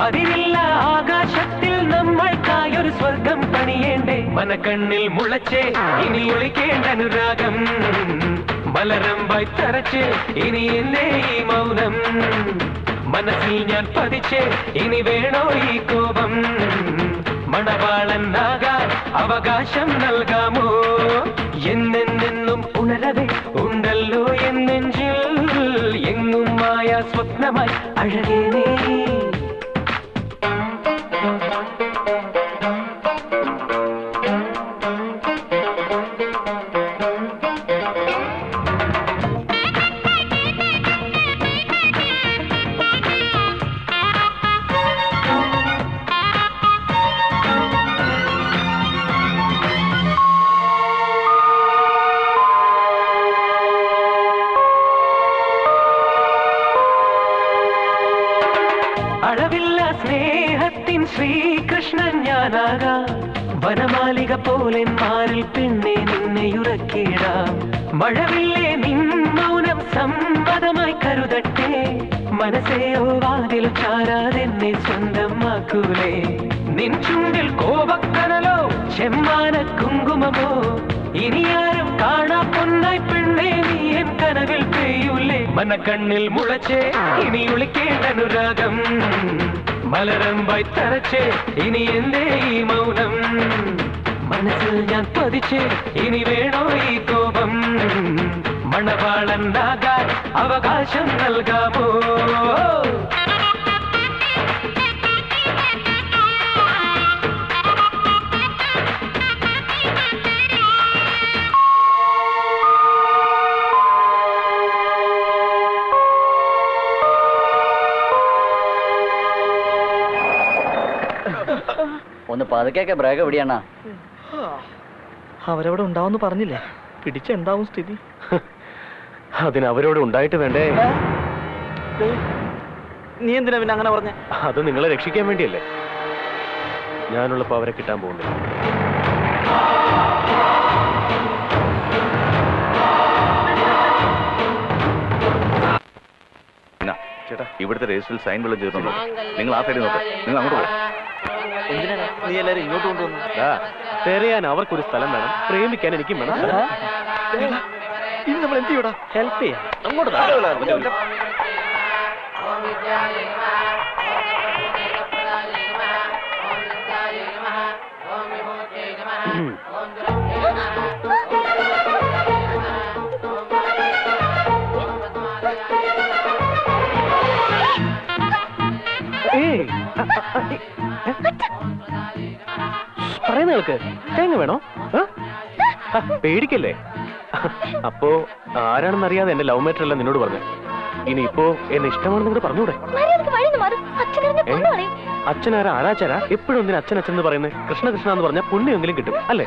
അതിരില്ല ആകാശത്തിൽ നമ്മൾക്കായൊരു സ്വർഗം പണിയേണ്ടേ മനക്കണ്ണിൽ മുളച്ചേ ഇനി ഒളിക്കേണ്ട അനുരാഗം മലരമ്പായി തറച്ച് ഇനി എന്നെ ഈ മൗനം മനസ്സിൽ ഞാൻ പതിച്ചേ ഇനി വേണോ ഈ കോപം മണവാളനാകാൻ അവകാശം നൽകാമോ എന്നെന്നും ഉണരവേ ഉണ്ടല്ലോ എന്നെഞ്ചിൽ എങ്ങും മായ സ്വപ്നമായി അഴകേ നീ ശ്രീകൃഷ്ണൻ ഞാനാകാം വനമാലിക പോലെ മാറിൽ പെണ്ണെ നിന്നെയുറക്കിടാം മഴവില്ലേ നിൻ മൗനം സമ്മതമായി കരുതട്ടെ മനസ്സേയോ വാതിൽ ചാരാതെന്നെ സ്വന്തമാക്കൂലേ നിൻ ചുണ്ടിൽ കോപക്കനലോ ചെമ്മാന കുങ്കുമമോ ഇനിയാരും കാണാ പൊന്നായി പെണ്ണെ നീ എൻ കനവിൽ പെയ്യൂലേ മനക്കണ്ണിൽ മുളച്ചേ ഇനി ഒളിക്കേണ്ട അനുരാഗം മലരമ്പായി തറച്ചേ ഇനി എന്റെ ഈ മൗനം മനസ്സിൽ ഞാൻ പതിച്ചേ ഇനി വേണോ ഈ കോപം മണവാളനാകാൻ അവകാശം നൽകാമോ ഒന്ന് പതുക്കെ ബ്രേക്ക് എവിടെയാണ അവരവിടെ ഉണ്ടാവും പറഞ്ഞില്ലേ പിടിച്ചുണ്ടാവും സ്ഥിതി അതിന് അവരോട് ഉണ്ടായിട്ട് വേണ്ടേ നീ എന്തിനാ പിന്നെ അങ്ങനെ പറഞ്ഞ അത് നിങ്ങളെ രക്ഷിക്കാൻ വേണ്ടിയല്ലേ ഞാനുള്ളപ്പോ അവരെ കിട്ടാൻ പോകുന്നില്ല ചേട്ടാ ഇവിടുത്തെ രജിസ്റ്ററിൽ സൈൻ വല്ലതും ചെയ്തിട്ടുണ്ടോ നിങ്ങൾ ആ സൈഡിൽ നോക്കാം നിങ്ങൾ അങ്ങോട്ട് പോകും എന്തിനാ നീ എല്ലാരും ഇങ്ങോട്ട് കൊണ്ടുവന്നു തെരയാൻ അവർക്കൊരു സ്ഥലം വേണം പ്രേമിക്കാൻ എനിക്കും വേണം ഇനി നമ്മൾ എന്ത് ചെയ്യൂടാ ഹെൽപ്പ് ചെയ്യാം അങ്ങോട്ട് പറയുന്ന കേൾക്ക് തേങ്ങ വേണോ പേടിക്കല്ലേ അപ്പോ ആരാണെന്നറിയാതെ എന്റെ ലവ് മാറ്റർ അല്ല നിന്നോട് പറഞ്ഞു ഇനി ഇപ്പോ എന്നെ ഇഷ്ടമാണെന്ന് കൂടെ പറഞ്ഞൂടെ അച്ഛനാരാ ആരാച്ചാരാ എപ്പോഴും എന്തിനാ അച്ഛൻ അച്ഛൻ എന്ന് പറയുന്നത് കൃഷ്ണ കൃഷ്ണ എന്ന് പറഞ്ഞാൽ പുണ്യമെങ്കിലും കിട്ടും അല്ലേ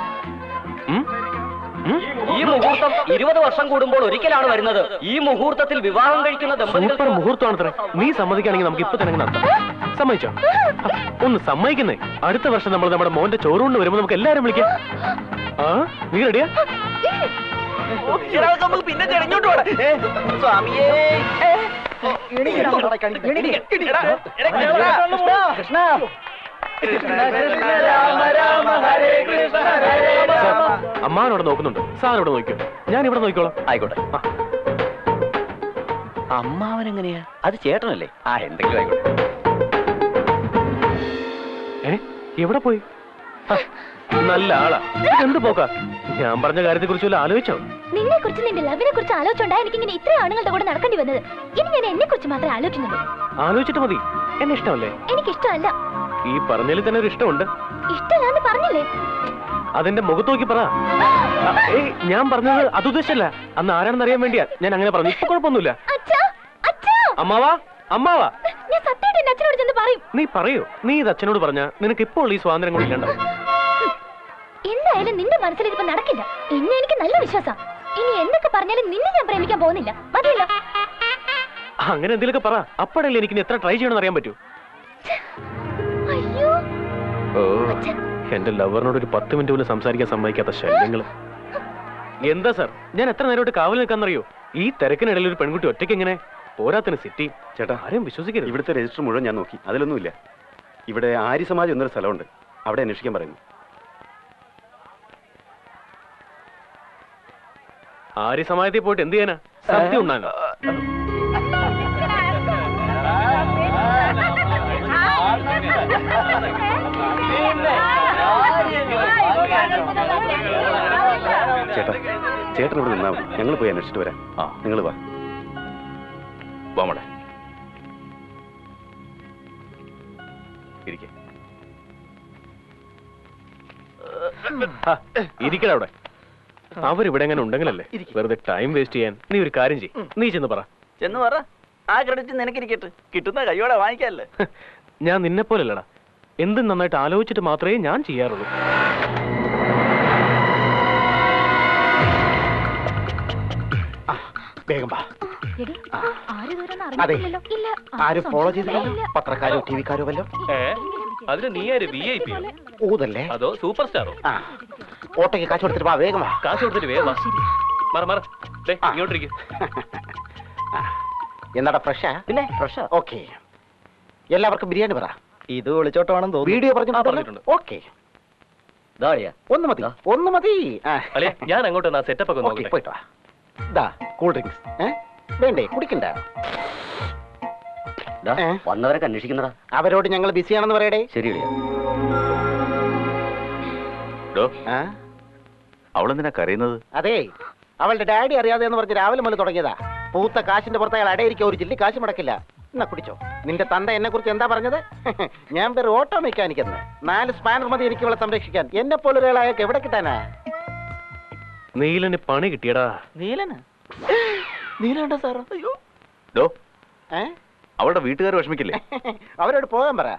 ഈ മുഹൂർത്തം 20 വർഷം കൂടുമ്പോൾ ഒരിക്കലാണ് വരുന്നത് ഈ മുഹൂർത്തത്തിൽ വിവാഹം കഴിക്കുന്ന സൂപ്പർ മുഹൂർത്തമാണത്രേ നീ സമ്മതിക്കുകയാണെങ്കിൽ നമുക്ക് ഇപ്പൊ തന്നെ നടത്താം സമ്മതിച്ചോ ഒന്ന് സമ്മതിക്കുന്നേ അടുത്ത വർഷം നമ്മൾ നമ്മുടെ മോന്റെ ചോറുകൊണ്ട് വരുമ്പോ നമുക്ക് എല്ലാരും വിളിക്കാം ആ നീ റെഡിയാ പിന്നെ തെരഞ്ഞോട്ട് സ്വാമിയേ കൃഷ്ണ അമ്മാവനോട് നോക്കുന്നുണ്ട് സാറിവിടെ നോക്കിയോ ഞാൻ ഇവിടെ നോക്കിക്കോളാം ആയിക്കോട്ടെ അമ്മാവൻ എങ്ങനെയാ അത് ചേട്ടനല്ലേ ആ എന്തെങ്കിലും ആയിക്കോട്ടെ എവിടെ പോയി നല്ല ആളാ എന്ത് പോക്കാ ഞാൻ പറഞ്ഞ കാര്യത്തെ കുറിച്ച് വല്ല ആലോചിച്ചോ നിന്നെ കുറിച്ച് നിന്റെ ലവിനെ കുറിച്ച് ആലോചിച്ചോണ്ടാ എനിക്ക് ഇങ്ങനെ ഇത്ര ആണുങ്ങളുടെ കൂടെ നടക്കേണ്ടി വന്നത് ഇനി ഞാൻ എന്നെ കുറിച്ച് മാത്രമേ ആലോചിക്കുന്നുള്ളൂ ആലോചിച്ചിട്ട് മതി എന്നെ ഇഷ്ടമല്ലേ എനിക്ക് ഇഷ്ടമല്ല ഈ പറഞ്ഞതിൽ തന്നെ ഒരു ഇഷ്ടമുണ്ട് ഇഷ്ടമല്ലാന്ന് പറഞ്ഞില്ലേ അതെന്റെ മുഖത്ത് നോക്കി പറ ഞാൻ പറഞ്ഞത് അതുദ്ദേശല്ല അന്ന് ആരാണെന്ന് അറിയാൻ വേണ്ടിയാ ഞാൻ അങ്ങനെ പറഞ്ഞു ഇപ്പൊ കുഴപ്പമൊന്നുമില്ല അമ്മാവാ അമ്മാവാ ഞാൻ സത്യമായിട്ട് എന്റെ അച്ഛനോട് ചെന്ന് പറയും നീ പറയൂ നീ ഇത് അച്ഛനോട് പറഞ്ഞാ നിനക്ക് ഇപ്പോൾ ഈ സ്വാതന്ത്ര്യം കൂടി ഇല്ലണ്ട എന്തായാലും നിന്റെ മനസ്സിൽ ഇതിപ്പോ നടക്കില്ല എന്നെ എനിക്ക് നല്ല വിശ്വാസം ഇനി എന്തൊക്കെ പറഞ്ഞാലും നിന്നെ ഞാൻ പ്രേമിക്കാൻ പോകുന്നില്ല മതിയല്ലോ അങ്ങനെ എന്തെങ്കിലുമൊക്കെ പറ അപ്പോഴല്ലേ എനിക്ക് എത്ര ട്രൈ ചെയ്യണമെന്ന് അറിയാൻ പറ്റൂ ഓ എന്റെ ലവറിനോട് ഒരു 10 മിനിറ്റ് പോലും സംസാരിക്കാൻ സമ്മതിക്കാത്ത ശല്യങ്ങള് എന്താ സാർ ഞാൻ എത്ര നേരമായിട്ട് കാവൽ നിൽക്കാന്നറിയോ ഈ തിരക്കിനിടയിൽ ഒരു പെൺകുട്ടി ഒറ്റയ്ക്ക് എങ്ങനെ പോരാത്തിന് സിറ്റി. ചേട്ടാ, ആരും വിശ്വസിക്കരുത്. ഇവിടുത്തെ രജിസ്റ്റർ മുഴുവൻ ഞാൻ നോക്കി, അതിലൊന്നുമില്ല. ഇവിടെ ആര്യ സമാജ് എന്നൊരു സ്ഥലമുണ്ട്, അവിടെ അന്വേഷിക്കാൻ പറയുന്നു. ആര്യ സമാജത്തിൽ പോയിട്ട് എന്ത് ചെയ്യാനാ? സത്യം ഉണ്ടാകും. ചേട്ടാ, ചേട്ടൻ ഇവിടെ നിന്നാ മതി, ഞങ്ങൾ പോയി അന്വേഷിച്ചിട്ട് വരാം. ആ, നിങ്ങൾ വാ. വാമോടെ ഇരിക്കെ. ഇരിക്കട അവിടെ. അവരിവിടെ എങ്ങനെ ഉണ്ടെങ്കിലല്ലേ വെറുതെ ടൈം വേസ്റ്റ് ചെയ്യാൻ. നീ ഒരു കാര്യം ചെയ്യ്, നീ ചെന്ന് പറ. ചെന്ന് പറ. ആ ക്രെഡിറ്റ് നിനക്കിരിക്കട്ടെ, കിട്ടുന്ന കയ്യോടെ വാങ്ങിക്കാല്ലേ. ഞാൻ നിന്നെ പോലല്ലടാ, എന്തും നന്നായിട്ട് ആലോചിച്ചിട്ട് മാത്രമേ ഞാൻ ചെയ്യാറുള്ളൂ. വേഗം വാ. എടി, ആരും ഇതുവരെയൊന്നും അതെ. അറിഞ്ഞിട്ടില്ലല്ലോ. ഇല്ല, ആരും ഫോളോ ചെയ്തില്ലല്ലോ? ഇല്ല. പത്രക്കാരോ ടി വിക്കാരോ വല്ലോ? അതിന് നീ ആര്? VIP ഊതല്ലേ? അതോ സൂപ്പർ സ്റ്റാറോ? ആ, ഓട്ടോയ്ക്ക് കാശ് കൊടുത്തിട്ട് വാ, വേഗം വാ. കാശ് കൊടുത്തിട്ട് വേഗം ഇങ്ങോട്ടിരിക്കും. എന്താടാ, ഫ്രഷാ? പിന്നെ ഫ്രഷാ. ഓക്കെ, എല്ലാവർക്കും ബിരിയാണി പറ. ഇത് വിളിച്ചോട്ടാണെന്ന് തോന്നുന്നു. വീഡിയോ പറഞ്ഞിട്ടുണ്ട്. പറഞ്ഞിട്ടുണ്ട്. ഓക്കെ, ഒന്ന് മതി, ഒന്ന് മതി. അല്ലേ, ഞാൻ അങ്ങോട്ട് സെറ്റപ്പ് ഒക്കെ ഓക്കെ, നോക്കട്ടെ. പോയിട്ട് വാ. ദാ കൂൾ ഡ്രിങ്ക്സ്. വേണ്ടേ, കുടിക്കണ്ട? വന്നവരൊക്കെ അന്വേഷിക്കുന്നടാ. അവരോട് ഞങ്ങൾ ബിസിയാണെന്ന് പറയടേ. ശരി. അവളെന്തിനാ കരയുന്നത്? അതെ, അവളുടെ ഡാഡി അറിയാതെ എന്ന് പറഞ്ഞ് രാവിലെ മുതൽ തുടങ്ങിയതാ. പൂത്ത കാശിന്റെ പുറത്ത് അയാൾ അടയിരിക്കും, ഒരു ചില്ലി കാശ് മുടക്കില്ല. എന്നാ കുടിച്ചോ. നിന്റെ തന്ത എന്നെ കുറിച്ച് എന്താ പറഞ്ഞത്? ഞാൻ വേറെ ഓട്ടോ മെക്കാനിക് എന്ന്. 4 സ്പാനർ മതി എനിക്ക് ഇവളെ സംരക്ഷിക്കാൻ. എന്നെ പോലൊരാളായൊക്കെ എവിടെ കിട്ടാനാ? നീലന് പണി കിട്ടിയടാ. നീലന് നീലണ്ട സാറോ? അയ്യോ, അവളുടെ വീട്ടുകാർ വിഷമിക്കില്ലേ? അവരോട് പോകാൻ പറ.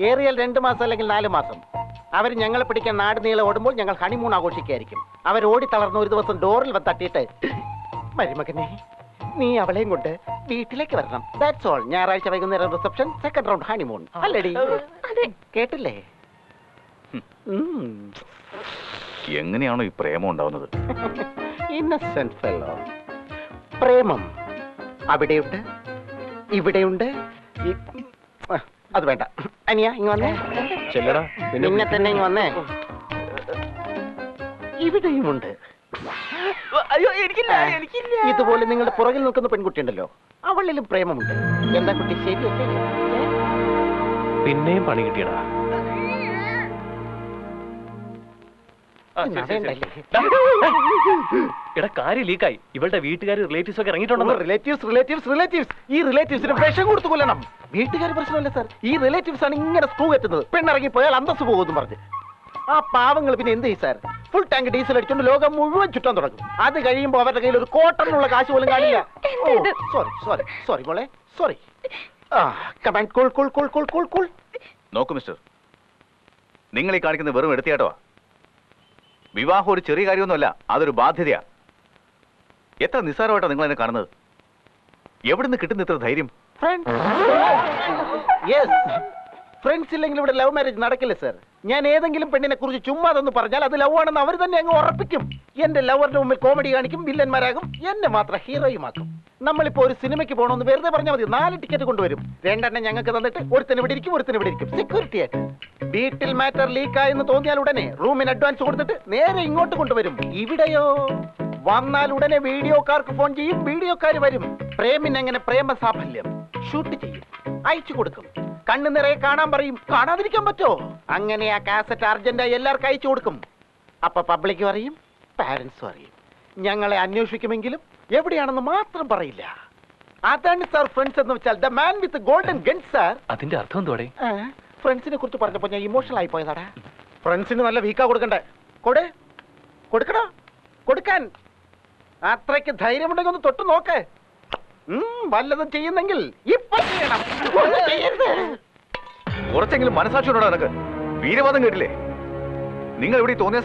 ഏറിയാൽ 2 മാസം അല്ലെങ്കിൽ 4 മാസം. അവർ ഞങ്ങളെ പിടിക്കാൻ നാട് നീളെ ഓടുമ്പോൾ ഞങ്ങൾ ഹണിമൂൺ ആഘോഷിക്കുകയായിരിക്കും. അവർ ഓടി തളർന്ന ഒരു ദിവസം ഡോറിൽ വന്ന് തട്ടിയിട്ട്, മരുമകനെ നീ അവളെയും കൊണ്ട് വീട്ടിലേക്ക് വരണം, ദാറ്റ്സ് ഓൾ. ഞായറാഴ്ച വൈകുന്നേരം റിസപ്ഷൻ, സെക്കൻഡ് റൗണ്ട് ഹണിമൂൺ. അല്ലടി, കേട്ടില്ലേ? എങ്ങനെയാണോ ഈ പ്രേമം ഉണ്ടാവുന്നത്? ഇന്നസെന്റ് ഫെല്ലോ. പ്രേമം അവിടെയുണ്ട്, ഇവിടെയുണ്ട്. അത് വേണ്ട. അനിയ, ഇങ്ങ് വന്നേ. ചെല്ലടാ. നിന്നെ തന്നെ ഇങ്ങ് വന്നേ. ഇവിടെയുമുണ്ട്. അയ്യോ, എനിക്കില്ല, എനിക്കില്ല. ഇതുപോലെ നിങ്ങളുടെ പുറകിൽ നിൽക്കുന്ന പെൺകുട്ടിയുണ്ടല്ലോ, അവളിലും പ്രേമമുണ്ട്. എന്താ കുട്ടി, ശരിയല്ലേ? പിന്നെയും പണി കിട്ടിയടാ. എടാ, കാര്യം ലീക്കായി. ഇവളുടെ വീട്ടുകാർ റിലേറ്റീവ്സ് ഒക്കെ ഇറങ്ങിയിട്ടുണ്ടോ? റിലേറ്റീവ്സ് ഈ റിലേറ്റീവ്സിന് വിഷം കൊടുത്തു കൊല്ലണം. വീട്ടുകാർ പ്രശ്നമല്ല സാർ, ഈ റിലേറ്റീവ്സ് ആണ് ഇങ്ങനെ സ്ക്രൂ കെട്ടുന്നത്. പെണ്ണിറങ്ങി പോയാൽ അന്തസ് പോകുമെന്ന് പറഞ്ഞു. ആ പാവങ്ങൾ പിന്നെ എന്ത് ചെയ്യും സാർ? ഫുൾ ടാങ്ക് ഡീസൽ അടിച്ചുകൊണ്ട് ലോകം മുഴുവൻ ചുറ്റാൻ തുടങ്ങും. അത് കഴിയുമ്പോൾ അവരുടെ കയ്യിൽ ഒരു കോട്ടണിനുള്ള കാശ് പോലും കാണില്ല. സോറി മോളെ, സോറി. നോക്കൂ മിസ്റ്റർ, നിങ്ങൾ ഈ കാണിക്കുന്ന വെറും എടുത്തിയാട്ടോ. വിവാഹം ഒരു ചെറിയ കാര്യമൊന്നുമല്ല, അതൊരു ബാധ്യതയാ. എത്ര നിസ്സാരമായിട്ടാണ് നിങ്ങൾ എന്നെ കാണുന്നത്? എവിടുന്ന് കിട്ടുന്ന ഇത്ര ധൈര്യം? ഫ്രണ്ട്സ് ഇല്ലെങ്കിൽ ഇവിടെ ലവ് മാരേജ് നടക്കില്ല സാർ. ഞാൻ ഏതെങ്കിലും പെണ്ണിനെ കുറിച്ച് ചുമ്മാ അതൊന്ന് പറഞ്ഞാൽ അത് ലവ് ആണെന്ന് അവർ തന്നെ അങ്ങ് ഉറപ്പിക്കും. എന്റെ ലവറിന്റെ മുമ്പിൽ കോമഡി കാണിക്കും, വില്ലന്മാരാകും, എന്നെ മാത്രം ഹീറോയുമാക്കും. നമ്മളിപ്പോ ഒരു സിനിമയ്ക്ക് പോകണമെന്ന് വെറുതെ പറഞ്ഞാൽ മതി, 4 ടിക്കറ്റ് കൊണ്ടുവരും. 2 എണ്ണം ഞങ്ങൾക്ക് തന്നിട്ട് ഒരുത്തന് ഇവിടെ ഇരിക്കും, ഒരുത്തന് ഇവിടെ ഇരിക്കും, സെക്യൂരിറ്റി ആയിട്ട്. വീട്ടിൽ മാറ്റർ ലീക്കായെന്ന് തോന്നിയാൽ ഉടനെ റൂമിന് അഡ്വാൻസ് കൊടുത്തിട്ട് നേരെ ഇങ്ങോട്ട് കൊണ്ടുവരും. ഇവിടെയോ വന്നാൽ ഉടനെ വീഡിയോക്കാർക്ക് ഫോൺ ചെയ്യും, വീഡിയോക്കാർ വരും. പ്രേമിന് എങ്ങനെ പ്രേമ സാഫല്യം ഷൂട്ട് ചെയ്യും, അയച്ചു കൊടുക്കും. കണ്ണു നിറയെ കാണാൻ പറയും, കാണാതിരിക്കാൻ പറ്റോ? അങ്ങനെ ആ കാസറ്റ് അർജന്റായി എല്ലാവർക്കും അയച്ചു കൊടുക്കും. അപ്പൊ പബ്ലിക്കും അറിയും, പാരന്റ്സും അറിയും. ഞങ്ങളെ അന്വേഷിക്കുമെങ്കിലും എവിടെയാണെന്ന് മാത്രം പറയില്ല. അതാണ് സാർ ഫ്രണ്ട്സ് എന്ന് വെച്ചാൽ, the man with golden gun sir. അതിന്റെ അർത്ഥം എന്തോടെ? ഫ്രണ്ട്സിനെ കുറിച്ച് പറഞ്ഞപ്പോ ഞാൻ ഇമോഷണൽ ആയി പോയതാടാ. ഫ്രണ്ട്സിന് നല്ല വീക്കാ കൊടുക്കണ്ടേ? കൊടുക്കണോ? കൊടുക്കാൻ അത്രയ്ക്ക് ധൈര്യമുണ്ടെങ്കിൽ ഒന്ന് തൊട്ട് നോക്ക്. വല്ലതും ചെയ്യുന്നെങ്കിൽ ഇപ്പൊ ചെയ്യണം. കുറച്ചെങ്കിലും മനസാക്ഷിയോടാ നിനക്ക്. വീരവാദം കേട്ടില്ലേ? നിങ്ങൾ ഇവിടെ തോന്നിയ